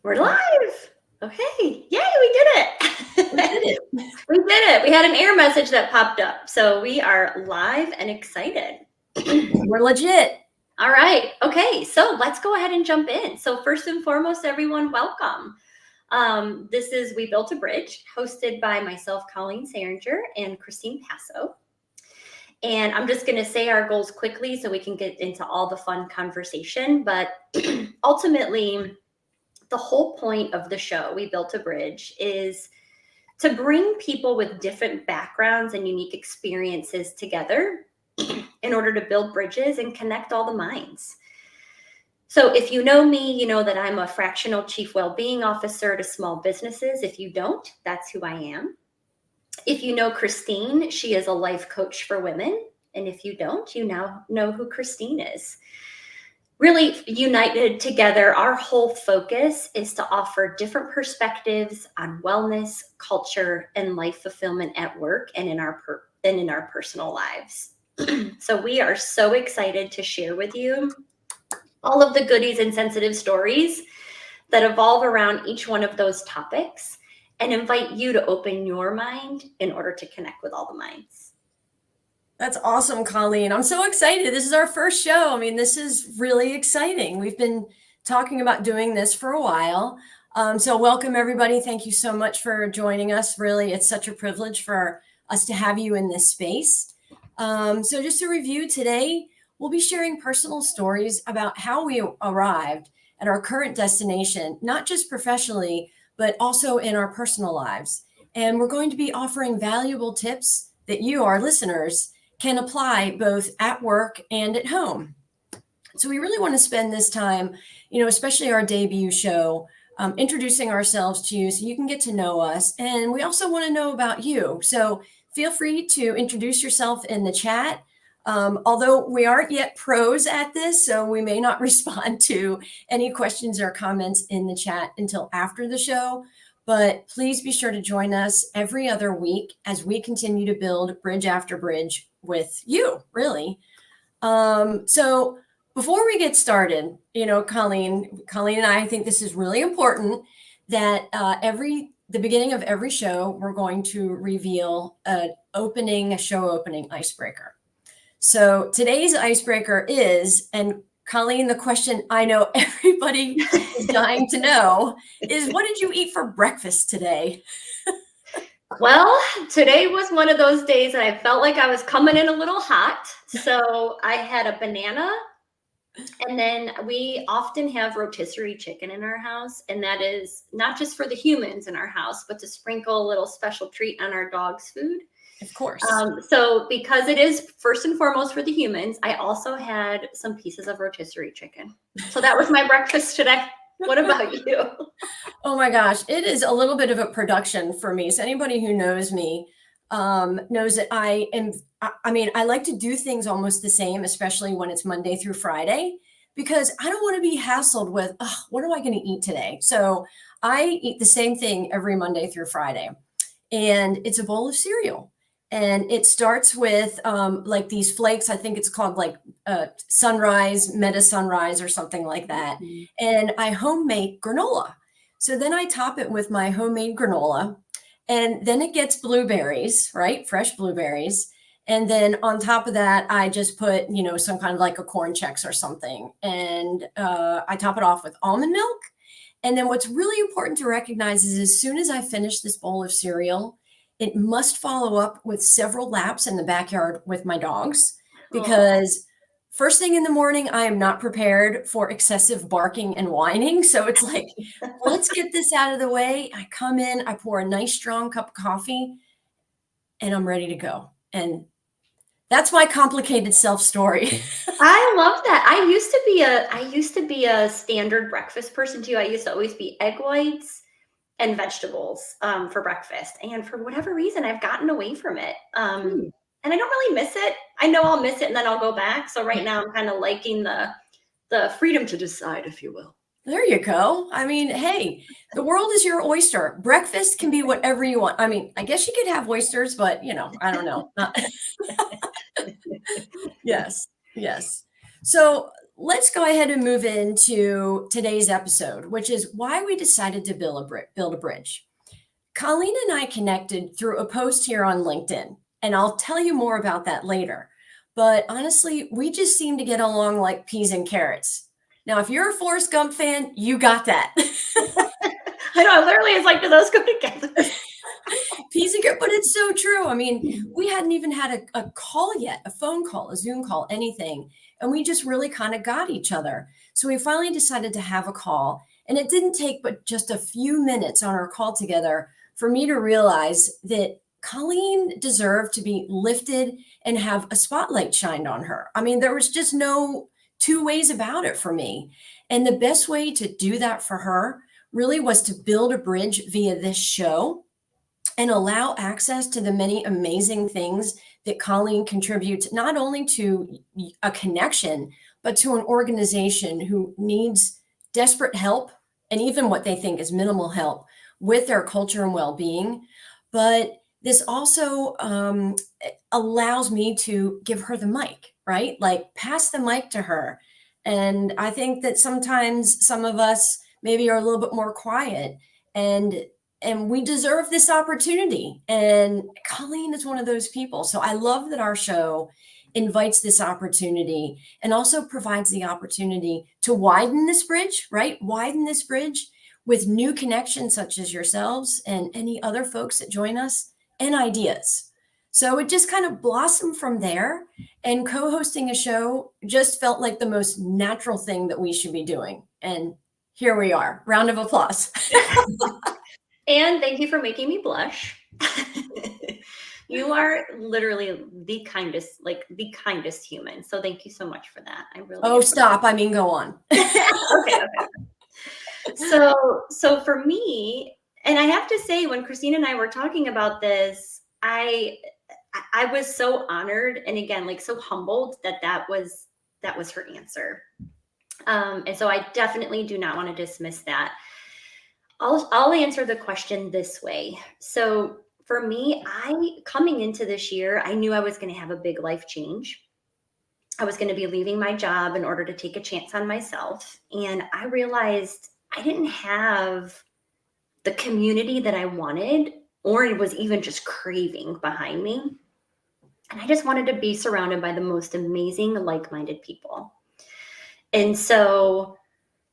We're live. Okay. Yay, we did We it. did it. We did it. We had an error message that popped up. So we are live and excited. We're legit. All right. Okay. So let's go ahead and jump in. So, first and foremost, everyone, welcome. This is We Built a Bridge, hosted by myself, Colleen Saringer, and Christine Passo. And I'm just going to say our goals quickly so we can get into all the fun conversation. But ultimately, the whole point of the show, We Built a Bridge, is to bring people with different backgrounds and unique experiences together in order to build bridges and connect all the minds. So, if you know me, you know that I'm a fractional chief well-being officer to small businesses. If you don't, that's who I am. If you know Christine, she is a life coach for women. And if you don't, you now know who Christine is. Really united together, our whole focus is to offer different perspectives on wellness, culture, and life fulfillment at work and in our personal lives. So we are so excited to share with you all of the goodies and sensitive stories that evolve around each one of those topics and invite you to open your mind in order to connect with all the minds. That's awesome, Colleen. I'm so excited. This is our first show. I mean, this is really exciting. We've been talking about doing this for a while. So welcome, everybody. Thank you so much for joining us. Really, it's such a privilege for us to have you in this space. So just to review, today, we'll be sharing personal stories about how we arrived at our current destination, not just professionally, but also in our personal lives. And we're going to be offering valuable tips that you, our listeners, can apply both at work and at home. So we really want to spend this time, especially our debut show, introducing ourselves to you so you can get to know us. And we also want to know about you. So feel free to introduce yourself in the chat. Although we aren't yet pros at this, so we may not respond to any questions or comments in the chat until after the show. But please be sure to join us every other week as we continue to build bridge after bridge with you, really. So before we get started, Colleen and I think this is really important that the beginning of every show, we're going to reveal a show opening icebreaker. So today's icebreaker is, and Colleen, the question I know everybody is dying to know is, what did you eat for breakfast today? Well, today was one of those days that I felt like I was coming in a little hot. So I had a banana, and then we often have rotisserie chicken in our house. And that is not just for the humans in our house, but to sprinkle a little special treat on our dog's food. Of course. So because it is first and foremost for the humans, I also had some pieces of rotisserie chicken. So that was my breakfast today. What about you? Oh my gosh, it is a little bit of a production for me. So anybody who knows me knows that I like to do things almost the same, especially when it's Monday through Friday, because I don't want to be hassled with, what am I going to eat today? So I eat the same thing every Monday through Friday, and it's a bowl of cereal. And it starts with like these flakes. I think it's called like sunrise, meta sunrise or something like that. Mm-hmm. And I homemade granola. So then I top it with my homemade granola, and then it gets blueberries, right? Fresh blueberries. And then on top of that, I just put, some kind of like a corn chex or something. And I top it off with almond milk. And then what's really important to recognize is as soon as I finish this bowl of cereal, it must follow up with several laps in the backyard with my dogs, because first thing in the morning, I am not prepared for excessive barking and whining. So it's like, let's get this out of the way. I come in, I pour a nice strong cup of coffee, and I'm ready to go. And that's my complicated self story. I love that. I used to be a standard breakfast person too. I used to always be egg whites and vegetables for breakfast. And for whatever reason, I've gotten away from it. And I don't really miss it. I know I'll miss it and then I'll go back. So right now I'm kind of liking the freedom to decide, if you will. There you go. I mean, hey, the world is your oyster. Breakfast can be whatever you want. I mean, I guess you could have oysters, but I don't know. Yes. So let's go ahead and move into today's episode, which is why we decided to build a bridge. Colleen and I connected through a post here on LinkedIn, and I'll tell you more about that later. But honestly, we just seem to get along like peas and carrots. Now, if you're a Forrest Gump fan, you got that. I know, literally, it's like, do those go together? Peas and carrots, but it's so true. I mean, we hadn't even had a call yet, a phone call, a Zoom call, anything. And we just really kind of got each other. So we finally decided to have a call. And it didn't take but just a few minutes on our call together for me to realize that Colleen deserved to be lifted and have a spotlight shined on her. I mean, there was just no two ways about it for me. And the best way to do that for her really was to build a bridge via this show and allow access to the many amazing things that Colleen contributes, not only to a connection, but to an organization who needs desperate help and even what they think is minimal help with their culture and well-being. But this also allows me to give her the mic, right? Like pass the mic to her. And I think that sometimes some of us maybe are a little bit more quiet and we deserve this opportunity. And Colleen is one of those people. So I love that our show invites this opportunity and also provides the opportunity to widen this bridge, right? Widen this bridge with new connections such as yourselves and any other folks that join us and ideas. So it just kind of blossomed from there. And co-hosting a show just felt like the most natural thing that we should be doing. And here we are. Round of applause. And thank you for making me blush. You are literally the kindest human. So thank you so much for that. I really stop. I mean, go on. Okay. So for me, and I have to say, when Christine and I were talking about this, I was so honored and again, like so humbled that was her answer. And so I definitely do not want to dismiss that. I'll answer the question this way. So for me, coming into this year, I knew I was going to have a big life change. I was going to be leaving my job in order to take a chance on myself. And I realized I didn't have the community that I wanted, or it was even just craving behind me. And I just wanted to be surrounded by the most amazing, like-minded people. And so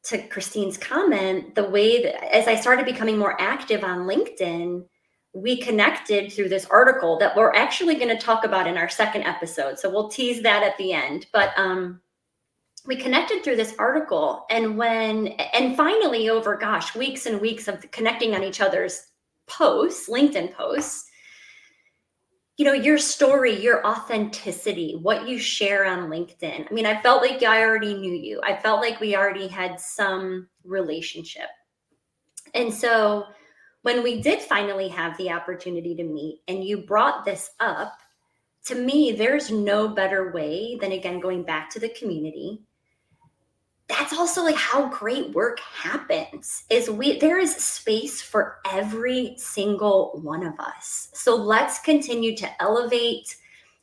to Christine's comment, the way that as I started becoming more active on LinkedIn, we connected through this article that we're actually going to talk about in our second episode. So we'll tease that at the end. But we connected through this article. And finally, over, weeks and weeks of connecting on each other's posts, LinkedIn posts, your story, your authenticity, what you share on LinkedIn. I mean, I felt like I already knew you. I felt like we already had some relationship. And so when we did finally have the opportunity to meet and you brought this up, to me, there's no better way than, again, going back to the community. That's also like how great work happens there is space for every single one of us. So let's continue to elevate.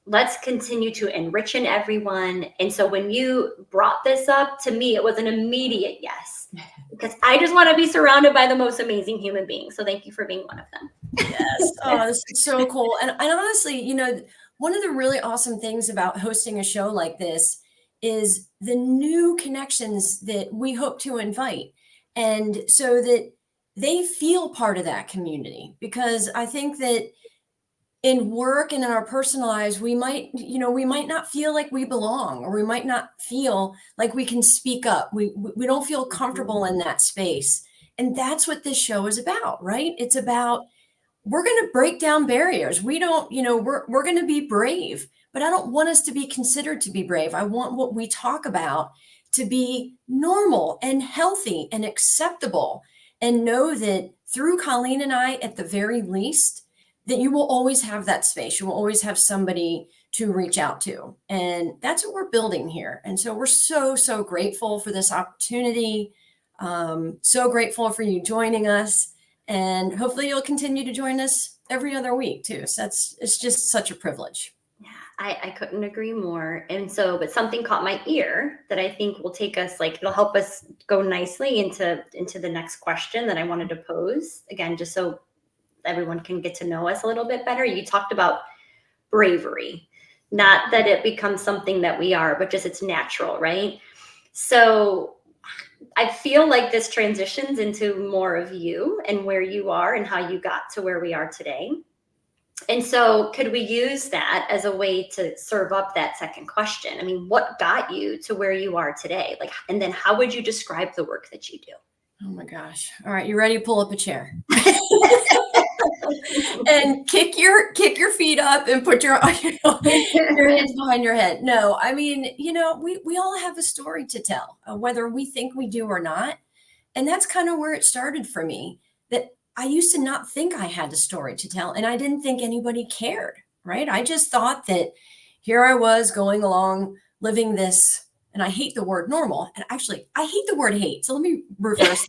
Let's continue to enrich in everyone. And so when you brought this up to me, it was an immediate yes, because I just want to be surrounded by the most amazing human beings. So thank you for being one of them. Yes. Oh, this is so cool. And honestly, one of the really awesome things about hosting a show like this is the new connections that we hope to invite. And so that they feel part of that community, because I think that in work and in our personal lives, we might not feel like we belong, or we might not feel like we can speak up. We don't feel comfortable in that space. And that's what this show is about, right? It's about, we're going to break down barriers. We're going to be brave, but I don't want us to be considered to be brave. I want what we talk about to be normal and healthy and acceptable, and know that through Colleen and I, at the very least, that you will always have that space. You will always have somebody to reach out to. And that's what we're building here. And so we're so, so grateful for this opportunity. So grateful for you joining us. And hopefully you'll continue to join us every other week too. So it's just such a privilege. Yeah. I couldn't agree more. And so, but something caught my ear that I think will take us, like, it'll help us go nicely into the next question that I wanted to pose. Again, just so everyone can get to know us a little bit better. You talked about bravery, not that it becomes something that we are, but just it's natural, right? So I feel like this transitions into more of you and where you are and how you got to where we are today. And so, could we use that as a way to serve up that second question? I mean, what got you to where you are today? Like, and then how would you describe the work that you do? Oh my gosh. All right, you ready? Pull up a chair. And kick your feet up and put your your hands behind your head. No, I mean, we all have a story to tell, whether we think we do or not. And that's kind of where it started for me, that I used to not think I had a story to tell, and I didn't think anybody cared, right? I just thought that here I was going along living this, and I hate the word normal. And actually, I hate the word hate. So let me reverse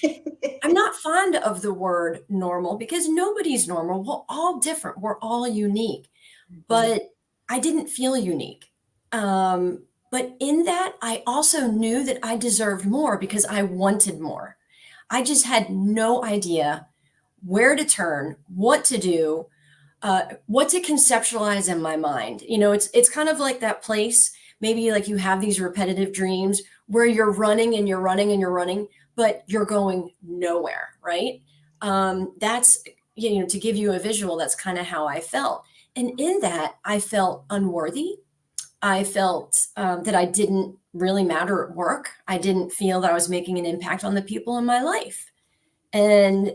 that. I'm not fond of the word normal because nobody's normal. We're all different. We're all unique. But I didn't feel unique. But in that, I also knew that I deserved more because I wanted more. I just had no idea where to turn, what to do, what to conceptualize in my mind. It's kind of like that place, maybe like you have these repetitive dreams where you're running and you're running and you're running, but you're going nowhere, right? That's, to give you a visual, that's kind of how I felt. And in that, I felt unworthy. I felt that I didn't really matter at work. I didn't feel that I was making an impact on the people in my life. And,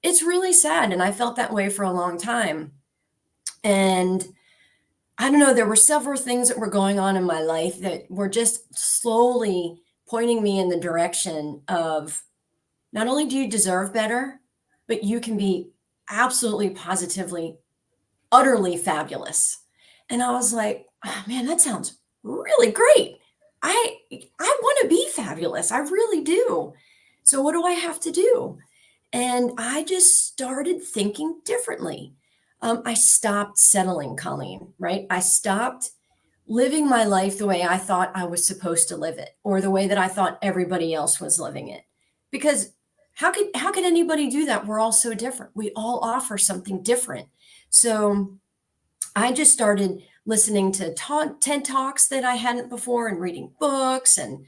it's really sad. And I felt that way for a long time. And I don't know, there were several things that were going on in my life that were just slowly pointing me in the direction of, not only do you deserve better, but you can be absolutely, positively, utterly fabulous. And I was like, oh, man, that sounds really great. I want to be fabulous. I really do. So what do I have to do? And I just started thinking differently. I stopped settling, Colleen, right? I stopped living my life the way I thought I was supposed to live it, or the way that I thought everybody else was living it. Because how could anybody do that? We're all so different. We all offer something different. So I just started listening to TED Talks that I hadn't before, and reading books, and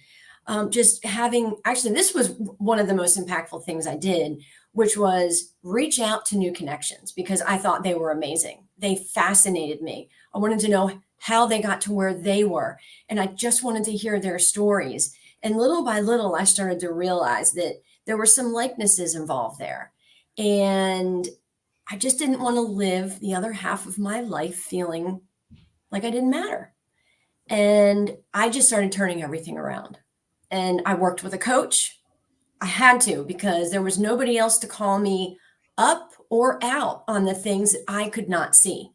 just having, actually, this was one of the most impactful things I did, which was reach out to new connections because I thought they were amazing. They fascinated me. I wanted to know how they got to where they were. And I just wanted to hear their stories. And little by little, I started to realize that there were some likenesses involved there. And I just didn't want to live the other half of my life feeling like I didn't matter. And I just started turning everything around. And I worked with a coach. I had to, because there was nobody else to call me up or out on the things that I could not see.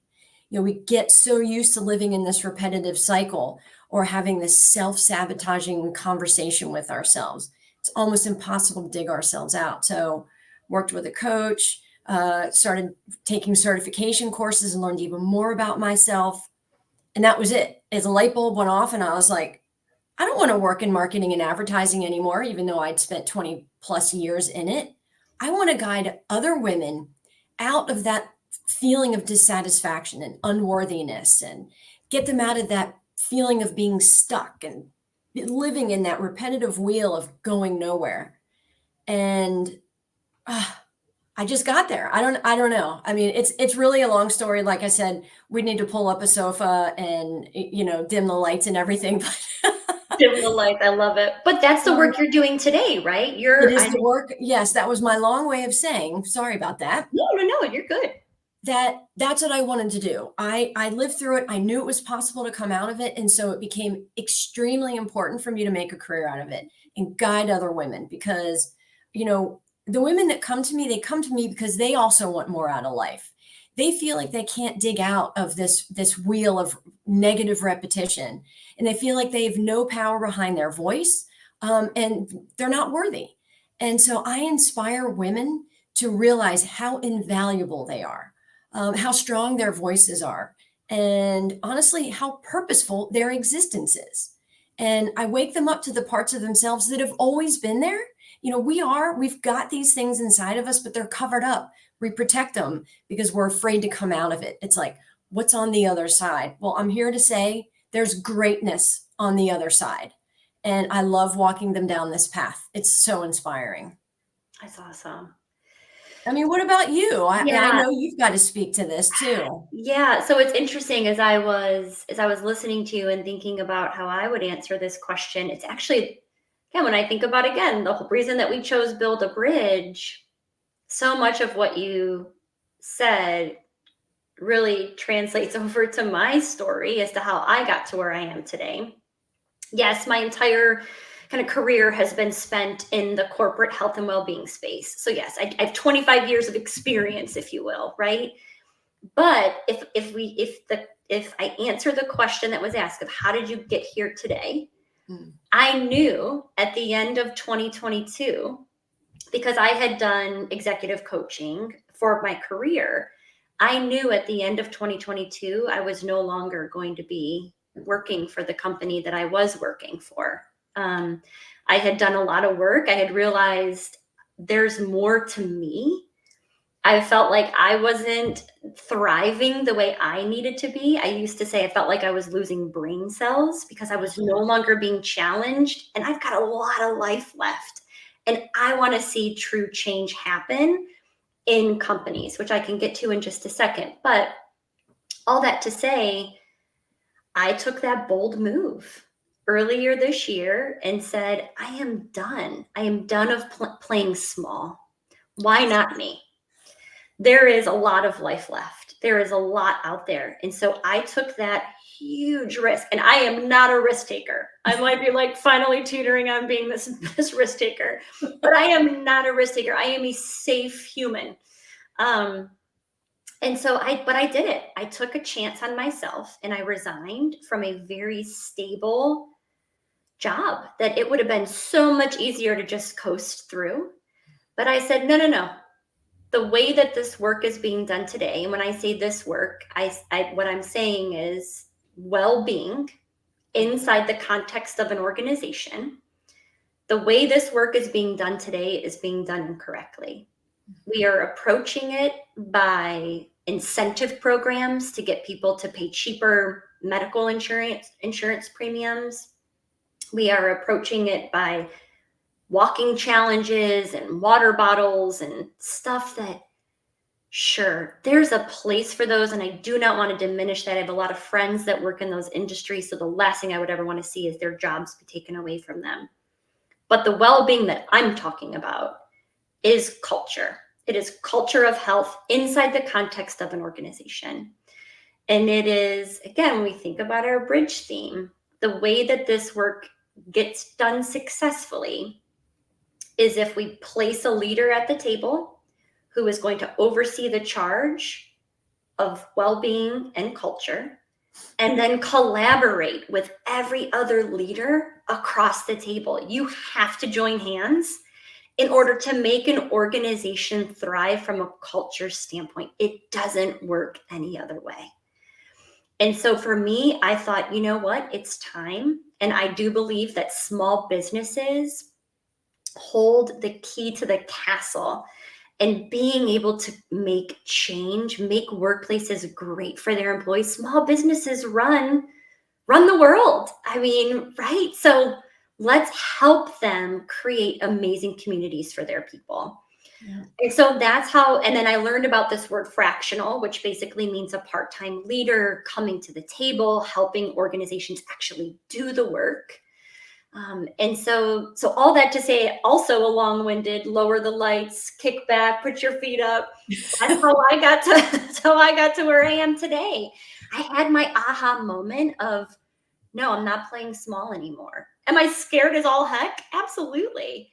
We get so used to living in this repetitive cycle, or having this self-sabotaging conversation with ourselves. It's almost impossible to dig ourselves out. So worked with a coach, started taking certification courses and learned even more about myself. And that was it. As a light bulb went off, and I was like, I don't want to work in marketing and advertising anymore, even though I'd spent 20 plus years in it. I want to guide other women out of that feeling of dissatisfaction and unworthiness, and get them out of that feeling of being stuck and living in that repetitive wheel of going nowhere. And I just got there. I don't know. I mean, it's really a long story. Like I said, we need to pull up a sofa and, dim the lights and everything. Dim the light. I love it. But that's the work you're doing today, right? It is the work. Yes, that was my long way of saying, sorry about that. No, you're good. That's what I wanted to do. I lived through it. I knew it was possible to come out of it. And so it became extremely important for me to make a career out of it and guide other women, because, the women that come to me, they come to me because they also want more out of life. They feel like they can't dig out of this wheel of negative repetition, and they feel like they have no power behind their voice, and they're not worthy. And so I inspire women to realize how invaluable they are, how strong their voices are, and honestly, how purposeful their existence is. And I wake them up to the parts of themselves that have always been there. We've got these things inside of us, but they're covered up. We protect them because we're afraid to come out of it. It's like, what's on the other side? Well, I'm here to say there's greatness on the other side. And I love walking them down this path. It's so inspiring. That's awesome. I mean, what about you? I Yeah. know you've got to speak to this too. Yeah. So it's interesting as I was listening to you and thinking about how I would answer this question. It's actually, again, when I think about, again, the whole reason that we chose Build a Bridge, so much of what you said really translates over to my story as to how I got to where I am today. Yes, my entire kind of career has been spent in the corporate health and well-being space. So yes, I have 25 years of experience, if you will, right? But if I answer the question that was asked of how did you get here today, I knew at the end of 2022, because I had done executive coaching for my career, I knew at the end of 2022, I was no longer going to be working for the company that I was working for. I had done a lot of work. I had realized there's more to me. I felt like I wasn't thriving the way I needed to be. I used to say I felt like I was losing brain cells because I was no longer being challenged. And I've got a lot of life left. And I want to see true change happen in companies, which I can get to in just a second. But all that to say, I took that bold move earlier this year and said, I am done. I am done of playing small. Why not me? There is a lot of life left. There is a lot out there. And so I took that huge risk, and I am not a risk taker. I might be like finally teetering on being this risk taker, but I am not a risk taker. I am a safe human. And so I did it. I took a chance on myself and I resigned from a very stable job that it would have been so much easier to just coast through. But I said, no. The way that this work is being done today, and when I say this work, what I'm saying is well-being inside the context of an organization. The way this work is being done today is being done incorrectly. We are approaching it by incentive programs to get people to pay cheaper medical insurance premiums. We are approaching it by walking challenges and water bottles and stuff that, sure, there's a place for those, and I do not want to diminish that. I have a lot of friends that work in those industries, so the last thing I would ever want to see is their jobs be taken away from them. But the well-being that I'm talking about is culture. It is culture of health inside the context of an organization. And it is, again, when we think about our bridge theme, the way that this work gets done successfully is if we place a leader at the table who is going to oversee the charge of well-being and culture, and then collaborate with every other leader across the table. You have to join hands in order to make an organization thrive from a culture standpoint. It doesn't work any other way. And so for me, I thought, you know what? It's time. And I do believe that small businesses hold the key to the castle, and being able to make change, make workplaces great for their employees. Small businesses run the world. I mean, right? So let's help them create amazing communities for their people. Yeah. And so that's how, and then I learned about this word fractional, which basically means a part-time leader coming to the table, helping organizations actually do the work. And so all that to say, also a long-winded, lower the lights, kick back, put your feet up. That's how I got to where I am today. I had my aha moment of, no, I'm not playing small anymore. Am I scared as all heck? Absolutely.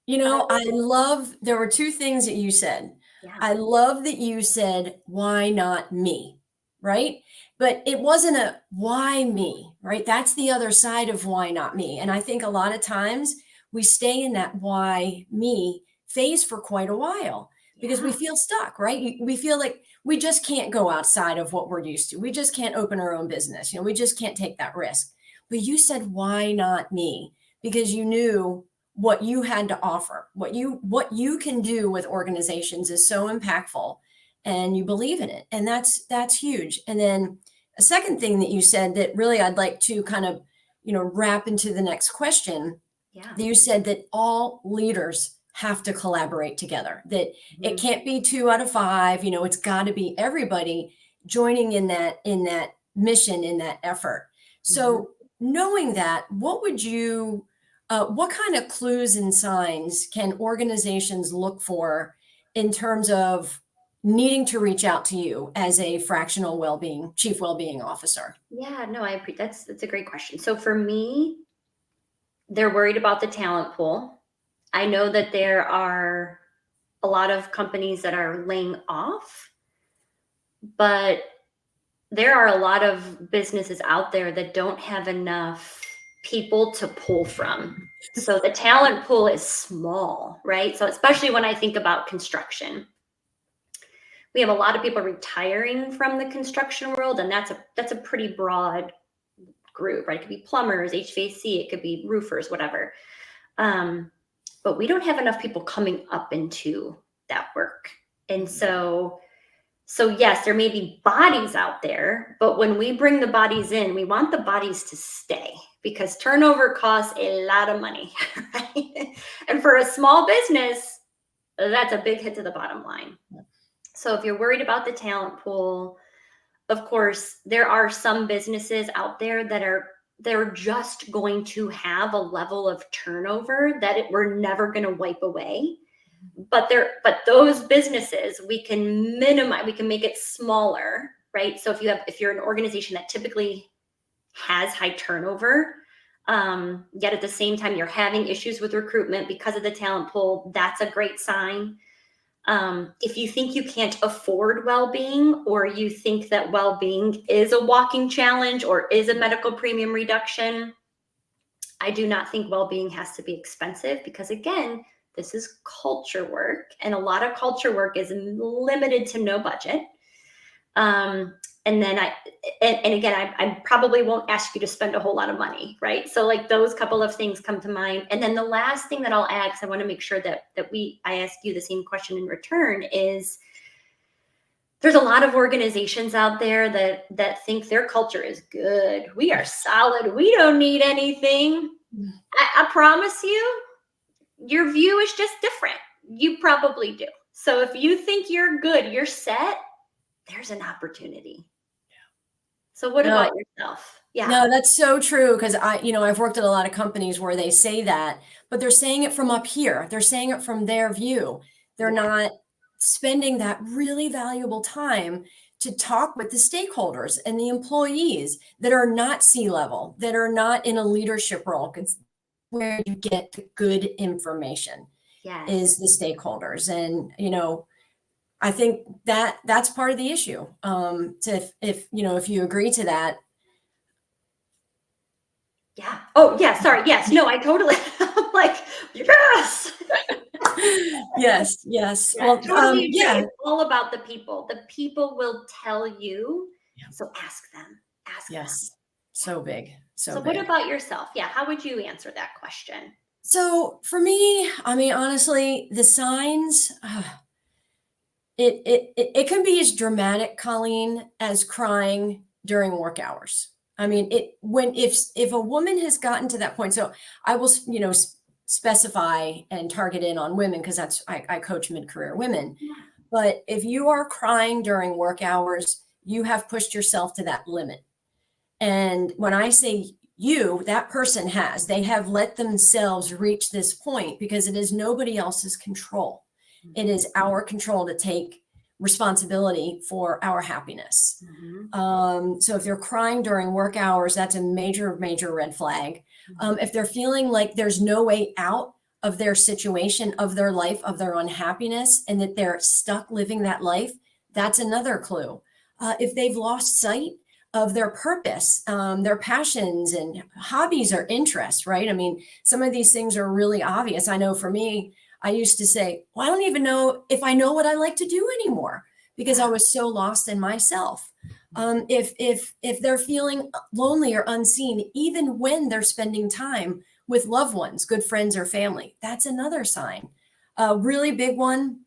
There were two things that you said. Yeah. I love that you said, why not me? Right? But it wasn't a why me, right? That's the other side of why not me. And I think a lot of times we stay in that why me phase for quite a while. because we feel stuck, right? We feel like we just can't go outside of what we're used to. We just can't open our own business. We just can't take that risk. But you said, why not me? Because you knew what you had to offer, what you can do with organizations is so impactful, and you believe in it. And that's huge. And then a second thing that you said that really I'd like to kind of, wrap into the next question. Yeah. You said that all leaders have to collaborate together, that it can't be 2 out of 5, it's got to be everybody joining in that mission, in that effort. So knowing that, what kind of clues and signs can organizations look for in terms of needing to reach out to you as a fractional chief well-being officer? Yeah, no, I agree. That's a great question. So for me, they're worried about the talent pool. I know that there are a lot of companies that are laying off, but there are a lot of businesses out there that don't have enough people to pull from. So the talent pool is small, right? So especially when I think about construction, we have a lot of people retiring from the construction world, and that's a pretty broad group, right? It could be plumbers, HVAC, it could be roofers, whatever. But we don't have enough people coming up into that work. And so yes, there may be bodies out there, but when we bring the bodies in, we want the bodies to stay, because turnover costs a lot of money, right? And for a small business, that's a big hit to the bottom line. So if you're worried about the talent pool, of course, there are some businesses out there that they're just going to have a level of turnover that we're never going to wipe away. But those businesses, we can minimize, we can make it smaller, right? So if you're an organization that typically has high turnover, yet at the same time you're having issues with recruitment because of the talent pool, that's a great sign. If you think you can't afford well-being, or you think that well-being is a walking challenge or is a medical premium reduction, I do not think well-being has to be expensive, because again, this is culture work, and a lot of culture work is limited to no budget. And then again, I probably won't ask you to spend a whole lot of money, right? So like those couple of things come to mind. And then the last thing that I'll add, because I want to make sure that I ask you the same question in return, is there's a lot of organizations out there that think their culture is good. We are solid. We don't need anything. I promise you, your view is just different. You probably do. So if you think you're good, you're set, there's an opportunity. So what about yourself? Yeah. No, that's so true. Because I've worked at a lot of companies where they say that, but they're saying it from up here. They're saying it from their view. They're not spending that really valuable time to talk with the stakeholders and the employees that are not C-level, that are not in a leadership role. It's where you get the good information is the stakeholders. And, I think that's part of the issue. If you agree to that. Yeah. Oh, yeah. Sorry. Yes. No, I totally, I'm like, yes. Yes. Yeah, Well, totally. It's all about the people. The people will tell you. So ask them. Ask them. So big. So big. What about yourself? Yeah. How would you answer that question? So for me, honestly, the signs, it can be as dramatic, Colleen, as crying during work hours. If a woman has gotten to that point, so I will, specify and target in on women, because I coach mid-career women. But if you are crying during work hours, you have pushed yourself to that limit. And when I say that person they have let themselves reach this point, because it is nobody else's control. It is our control to take responsibility for our happiness. So if they're crying during work hours, that's a major, major red flag. If they're feeling like there's no way out of their situation, of their life, of their unhappiness, and that they're stuck living that life, that's another clue. If they've lost sight of their purpose, their passions and hobbies or interests, right? Some of these things are really obvious. I know for me, I used to say, well, I don't even know if I know what I like to do anymore because I was so lost in myself. If they're feeling lonely or unseen, even when they're spending time with loved ones, good friends or family, that's another sign. A really big one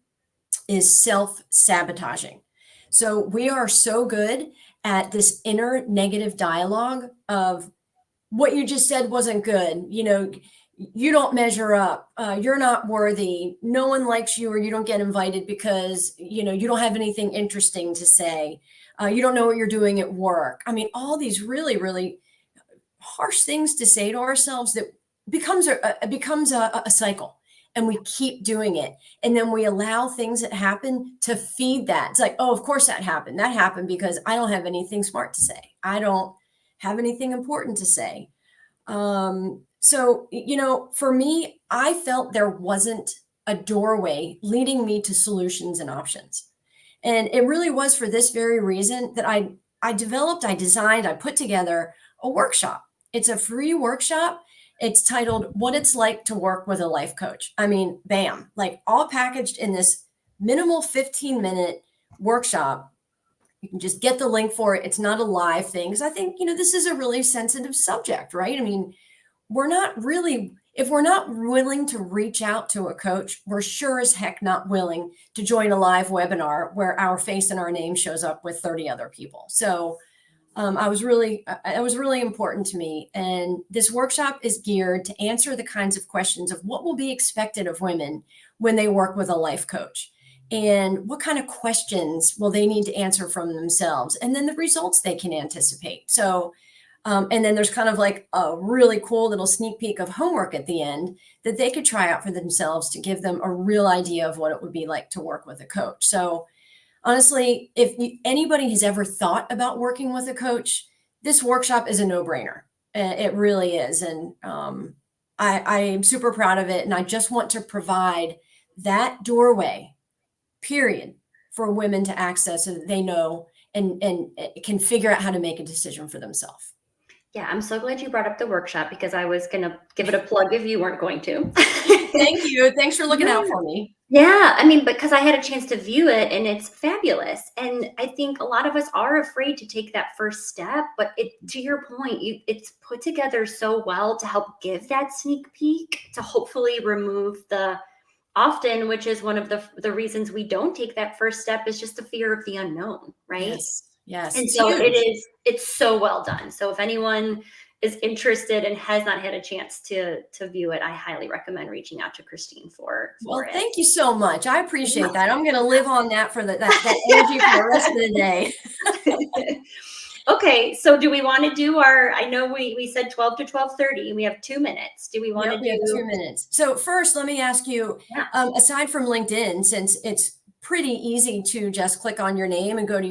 is self-sabotaging. So we are so good at this inner negative dialogue of what you just said wasn't good. You don't measure up. You're not worthy. No one likes you, or you don't get invited because, you don't have anything interesting to say. You don't know what you're doing at work. I mean, all these really, really harsh things to say to ourselves that becomes a cycle, and we keep doing it, and then we allow things that happen to feed that. It's like, oh, of course that happened because I don't have anything smart to say. I don't have anything important to say. So for me, I felt there wasn't a doorway leading me to solutions and options, and it really was for this very reason that I developed, I designed, I put together a workshop. It's a free workshop. It's titled What It's Like to Work with a Life Coach. I mean, bam, like all packaged in this minimal 15-minute workshop. You can just get the link for it. It's not a live thing, because I think, this is a really sensitive subject, right? I mean, if we're not willing to reach out to a coach, we're sure as heck not willing to join a live webinar where our face and our name shows up with 30 other people. So it was really important to me. And this workshop is geared to answer the kinds of questions of what will be expected of women when they work with a life coach, and what kind of questions will they need to answer from themselves, and then the results they can anticipate. So and then there's kind of like a really cool little sneak peek of homework at the end that they could try out for themselves to give them a real idea of what it would be like to work with a coach. So honestly, if anybody has ever thought about working with a coach, this workshop is a no-brainer. It really is. And I am super proud of it. And I just want to provide that doorway, period, for women to access so that they know and can figure out how to make a decision for themselves. Yeah, I'm so glad you brought up the workshop, because I was going to give it a plug if you weren't going to. Thank you. Thanks for looking out for me. Yeah, I mean, because I had a chance to view it, and it's fabulous. And I think a lot of us are afraid to take that first step, but to your point, it's put together so well to help give that sneak peek, to hopefully remove the often, which is one of the reasons we don't take that first step, is just the fear of the unknown, right? Yes. And It's so huge. it's so well done. So if anyone is interested and has not had a chance to view it, I highly recommend reaching out to Christine for Well, it. thank you so much. I appreciate that. I'm going to live on that for that energy for the rest of the day. Okay, so do we want to do I know we said 12 to 12:30. We have 2 minutes. Do we want to We have do? 2 minutes. So first, let me ask you, Yeah. aside from LinkedIn, since it's pretty easy to just click on your name and go to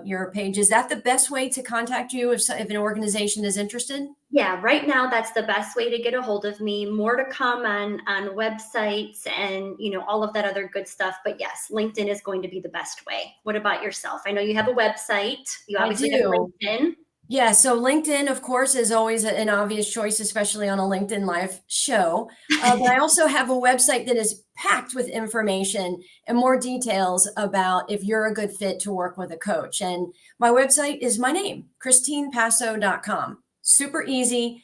your page, is that the best way to contact you if an organization is interested? Yeah, right now that's the best way to get a hold of me. More to come on websites and all of that other good stuff. But yes, LinkedIn is going to be the best way. What about yourself? I know you have a website. You I obviously have do. LinkedIn. Yeah, so LinkedIn, of course, is always an obvious choice, especially on a LinkedIn Live show. But I also have a website that is packed with information and more details about if you're a good fit to work with a coach. And my website is my name, ChristinePasso.com. Super easy,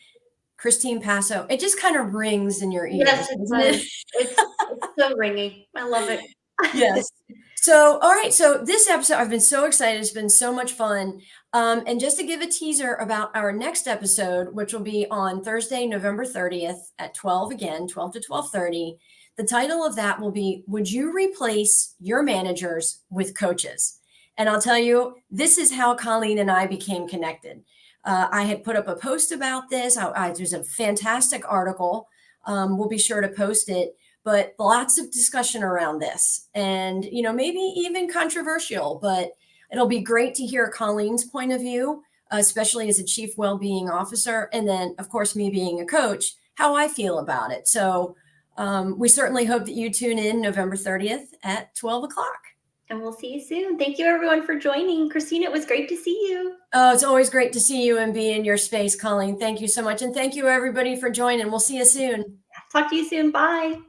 Christine Passo. It just kind of rings in your ears, Yes, it doesn't does. it? It's so ringy. I love it. Yes. So, all right. So this episode, I've been so excited. It's been so much fun. And just to give a teaser about our next episode, which will be on Thursday, November 30th at 12 again, 12 to 12:30. The title of that will be, Would You Replace Your Managers with Coaches? And I'll tell you, this is how Colleen and I became connected. I had put up a post about this. There's a fantastic article. We'll be sure to post it, but lots of discussion around this, and maybe even controversial, but it'll be great to hear Colleen's point of view, especially as a chief well-being officer, and then of course me being a coach, how I feel about it. So we certainly hope that you tune in November 30th at 12 o'clock. And we'll see you soon. Thank you, everyone, for joining. Christine, it was great to see you. Oh, it's always great to see you and be in your space, Colleen. Thank you so much. And thank you, everybody, for joining. We'll see you soon. Talk to you soon. Bye.